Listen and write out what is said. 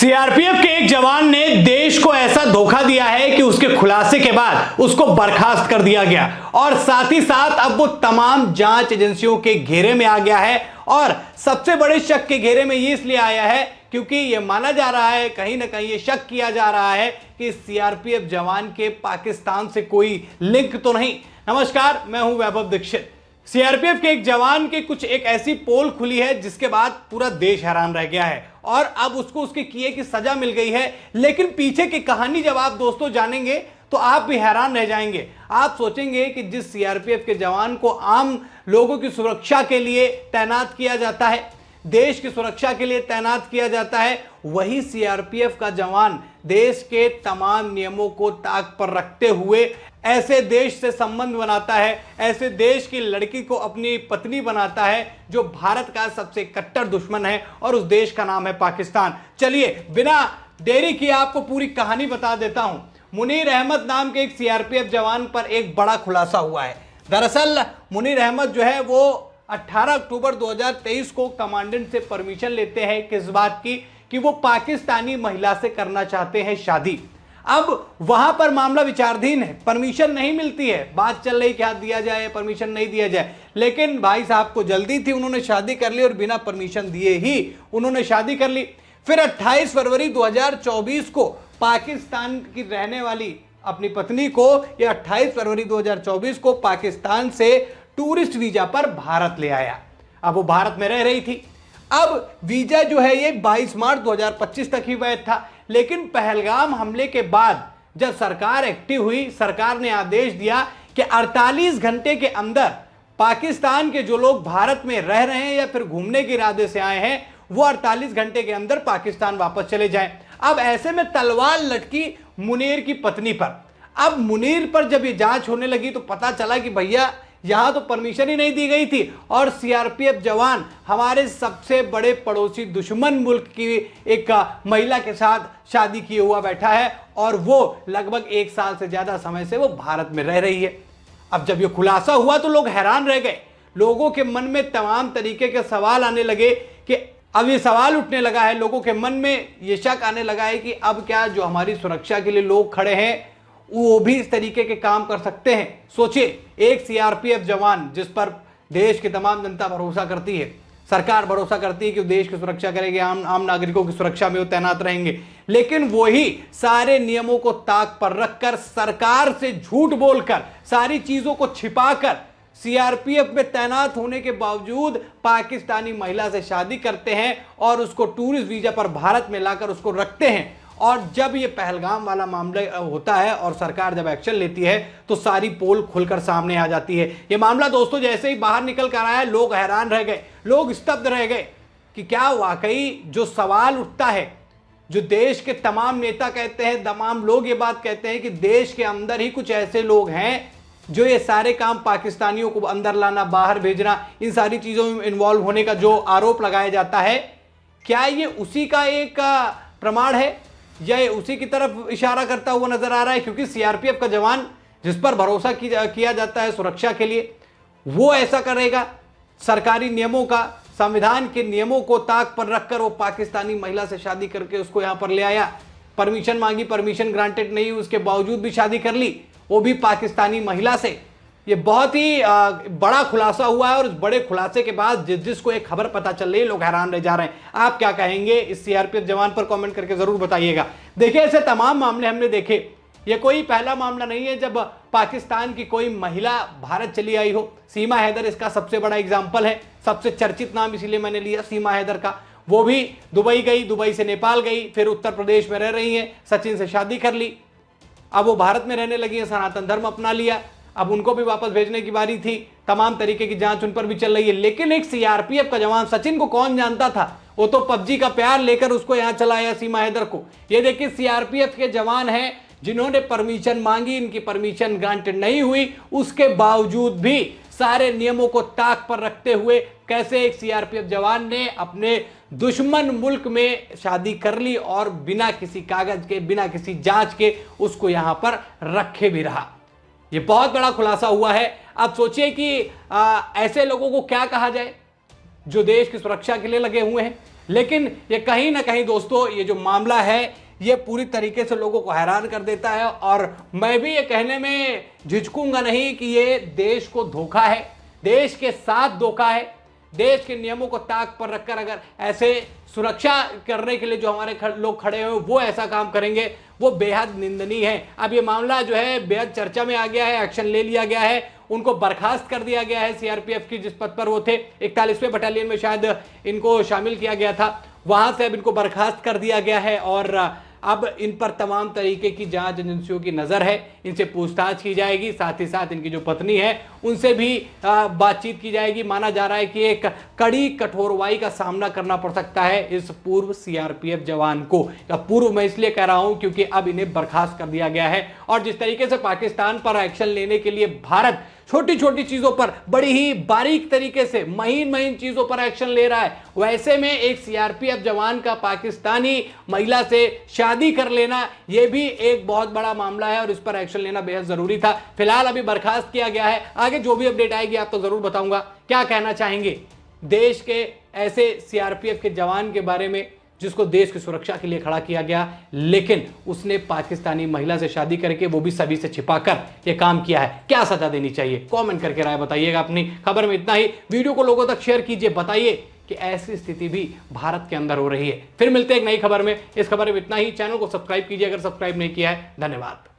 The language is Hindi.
सीआरपीएफ के एक जवान ने देश को ऐसा धोखा दिया है कि उसके खुलासे के बाद उसको बर्खास्त कर दिया गया और साथ ही साथ अब वो तमाम जांच एजेंसियों के घेरे में आ गया है। और सबसे बड़े शक के घेरे में ये इसलिए आया है क्योंकि ये माना जा रहा है, कहीं ना कहीं ये शक किया जा रहा है कि सीआरपीएफ जवान के पाकिस्तान से कोई लिंक तो नहीं। नमस्कार, मैं हूं वैभव दीक्षित। सीआरपीएफ के एक जवान की कुछ एक ऐसी पोल खुली है जिसके बाद पूरा देश हैरान रह गया है और अब उसको उसके किए की सजा मिल गई है। लेकिन पीछे की कहानी जब आप दोस्तों जानेंगे तो आप भी हैरान रह जाएंगे। आप सोचेंगे कि जिस सीआरपीएफ के जवान को आम लोगों की सुरक्षा के लिए तैनात किया जाता है, देश की सुरक्षा के लिए तैनात किया जाता है, वही सीआरपीएफ का जवान देश के तमाम नियमों को ताक पर रखते हुए ऐसे देश से संबंध बनाता है, ऐसे देश की लड़की को अपनी पत्नी बनाता है जो भारत का सबसे कट्टर दुश्मन है और उस देश का नाम है पाकिस्तान। चलिए बिना देरी किए आपको पूरी कहानी बता देता हूं। मुनीर अहमद नाम के एक सीआरपीएफ जवान पर एक बड़ा खुलासा हुआ है। दरअसल मुनीर अहमद जो है वो 18 अक्टूबर 2023 को कमांडेंट से परमिशन लेते हैं किस बात की कि वो पाकिस्तानी महिला से करना चाहते हैं शादी। अब वहां पर मामला विचाराधीन है, परमिशन नहीं मिलती है, बात चल रही क्या दिया जाए परमिशन नहीं दिया जाए। लेकिन भाई साहब को जल्दी थी, उन्होंने शादी कर ली और बिना परमिशन दिए ही उन्होंने शादी कर ली। फिर 28 फरवरी 2024 को पाकिस्तान की रहने वाली अपनी पत्नी को या 28 फरवरी 2024 को पाकिस्तान से टूरिस्ट वीजा पर भारत ले आया। अब वो भारत में रह रही थी। अब वीजा जो है ये 22 मार्च 2025 तक ही वैध था। लेकिन पहलगाम हमले के बाद जब सरकार एक्टिव हुई, सरकार ने आदेश दिया कि 48 घंटे के अंदर पाकिस्तान के जो लोग भारत में रह रहे हैं या फिर घूमने के इरादे से आए हैं वो 48 घंटे के अंदर पाकिस्तान वापस चले जाएं। अब ऐसे में तलवार लटकी मुनीर की पत्नी पर। अब मुनीर पर जब ये जांच होने लगी तो पता चला कि भैया यहां तो परमिशन ही नहीं दी गई थी और सीआरपीएफ जवान हमारे सबसे बड़े पड़ोसी दुश्मन मुल्क की एक महिला के साथ शादी किए हुआ बैठा है और वो लगभग 1 साल से ज्यादा समय से वो भारत में रह रही है। अब जब ये खुलासा हुआ तो लोग हैरान रह गए। लोगों के मन में तमाम तरीके के सवाल आने लगे कि अब ये सवाल उठने लगा है, लोगों के मन में ये शक आने लगा है कि अब क्या जो हमारी सुरक्षा के लिए लोग खड़े हैं वो भी इस तरीके के काम कर सकते हैं। सोचिए, एक सीआरपीएफ जवान जिस पर देश की तमाम जनता भरोसा करती है, सरकार भरोसा करती है कि वो देश की सुरक्षा करेंगे, आम नागरिकों की सुरक्षा में वो तैनात रहेंगे, लेकिन वही सारे नियमों को ताक पर रखकर, सरकार से झूठ बोलकर, सारी चीजों को छिपाकर सीआरपीएफ में तैनात होने के बावजूद पाकिस्तानी महिला से शादी करते हैं और उसको टूरिस्ट वीजा पर भारत में लाकर उसको रखते हैं। और जब ये पहलगाम वाला मामला होता है और सरकार जब एक्शन लेती है तो सारी पोल खुलकर सामने आ जाती है। ये मामला दोस्तों जैसे ही बाहर निकल कर आया, लोग हैरान रह गए, लोग स्तब्ध रह गए कि क्या वाकई जो सवाल उठता है, जो देश के तमाम नेता कहते हैं, तमाम लोग ये बात कहते हैं कि देश के अंदर ही कुछ ऐसे लोग हैं जो ये सारे काम पाकिस्तानियों को अंदर लाना, बाहर भेजना, इन सारी चीजों में इन्वॉल्व होने का जो आरोप लगाया जाता है, क्या ये उसी का एक प्रमाण है या ये उसी की तरफ इशारा करता हुआ नजर आ रहा है? क्योंकि सीआरपीएफ का जवान जिस पर भरोसा किया जाता है सुरक्षा के लिए, वो ऐसा करेगा? सरकारी नियमों का, संविधान के नियमों को ताक पर रखकर वो पाकिस्तानी महिला से शादी करके उसको यहां पर ले आया, परमिशन मांगी, परमिशन ग्रांटेड नहीं, उसके बावजूद भी शादी कर ली, वो भी पाकिस्तानी महिला से। ये बहुत ही बड़ा खुलासा हुआ है और उस बड़े खुलासे के बाद जिसको एक खबर पता चल रही है, लोग हैरान रह जा रहे हैं। आप क्या कहेंगे इस सीआरपीएफ जवान पर? कमेंट करके जरूर बताइएगा। देखिए, ऐसे तमाम मामले हमने देखे, ये कोई पहला मामला नहीं है जब पाकिस्तान की कोई महिला भारत चली आई हो। सीमा हैदर इसका सबसे बड़ा एग्जाम्पल है, सबसे चर्चित नाम इसीलिए मैंने लिया सीमा हैदर का। वो भी दुबई गई, दुबई से नेपाल गई, फिर उत्तर प्रदेश में रह रही है, सचिन से शादी कर ली, अब वो भारत में रहने लगी है, सनातन धर्म अपना लिया, अब उनको भी वापस भेजने की बारी थी, तमाम तरीके की जांच उन पर भी चल रही है। लेकिन एक सीआरपीएफ का जवान, सचिन को कौन जानता था? वो तो पबजी का प्यार लेकर उसको यहां चला आया, सीमा हैदर को। ये देखिए, सीआरपीएफ के जवान हैं जिन्होंने परमिशन मांगी, इनकी परमिशन ग्रांटेड नहीं हुई, उसके बावजूद भी सारे नियमों को ताक पर रखते हुए कैसे एक सीआरपीएफ जवान ने अपने दुश्मन मुल्क में शादी कर ली और बिना किसी कागज के, बिना किसी जांच के उसको यहां पर रखे भी रहा। ये बहुत बड़ा खुलासा हुआ है। अब सोचिए कि ऐसे लोगों को क्या कहा जाए जो देश की सुरक्षा के लिए लगे हुए हैं, लेकिन ये कहीं ना कहीं दोस्तों ये जो मामला है ये पूरी तरीके से लोगों को हैरान कर देता है, और मैं भी ये कहने में झिझकूंगा नहीं कि ये देश को धोखा है, देश के साथ धोखा है। देश के नियमों को ताक पर रखकर अगर ऐसे सुरक्षा करने के लिए जो हमारे लोग खड़े हुए वो ऐसा काम करेंगे, वो बेहद निंदनीय है। अब ये मामला जो है बेहद चर्चा में आ गया है, एक्शन ले लिया गया है, उनको बर्खास्त कर दिया गया है। सीआरपीएफ की जिस पद पर वो थे, 41वें बटालियन में शायद इनको शामिल किया गया था, वहां से अब इनको बर्खास्त कर दिया गया है और अब इन पर तमाम तरीके की जांच एजेंसियों की नजर है, इनसे पूछताछ की जाएगी। साथ ही साथ इनकी जो पत्नी है उनसे भी बातचीत की जाएगी। माना जा रहा है कि एक कड़ी कठोरवाई का सामना करना पड़ सकता है इस पूर्व सीआरपीएफ जवान को। या पूर्व मैं इसलिए कह रहा हूं क्योंकि अब इन्हें बर्खास्त कर दिया गया है, और जिस तरीके से पाकिस्तान पर एक्शन लेने के लिए भारत छोटी छोटी चीजों पर बड़ी ही बारीक तरीके से महीन महीन चीजों पर एक्शन ले रहा है, वैसे में एक सीआरपीएफ जवान का पाकिस्तानी महिला से शादी कर लेना यह भी एक बहुत बड़ा मामला है और इस पर एक्शन लेना बेहद जरूरी था। फिलहाल अभी बर्खास्त किया गया है, आगे जो भी अपडेट आएगी आपको जरूर बताऊंगा। क्या कहना चाहेंगे देश के ऐसे सीआरपीएफ के जवान के बारे में जिसको देश की सुरक्षा के लिए खड़ा किया गया, लेकिन उसने पाकिस्तानी महिला से शादी करके वो भी सभी से छिपाकर ये काम किया है? क्या सजा देनी चाहिए? कमेंट करके राय बताइएगा अपनी। खबर में इतना ही, वीडियो को लोगों तक शेयर कीजिए, बताइए कि ऐसी स्थिति भी भारत के अंदर हो रही है। फिर मिलते हैं एक नई खबर में। इस खबर में इतना ही। चैनल को सब्सक्राइब कीजिए अगर सब्सक्राइब नहीं किया है। धन्यवाद।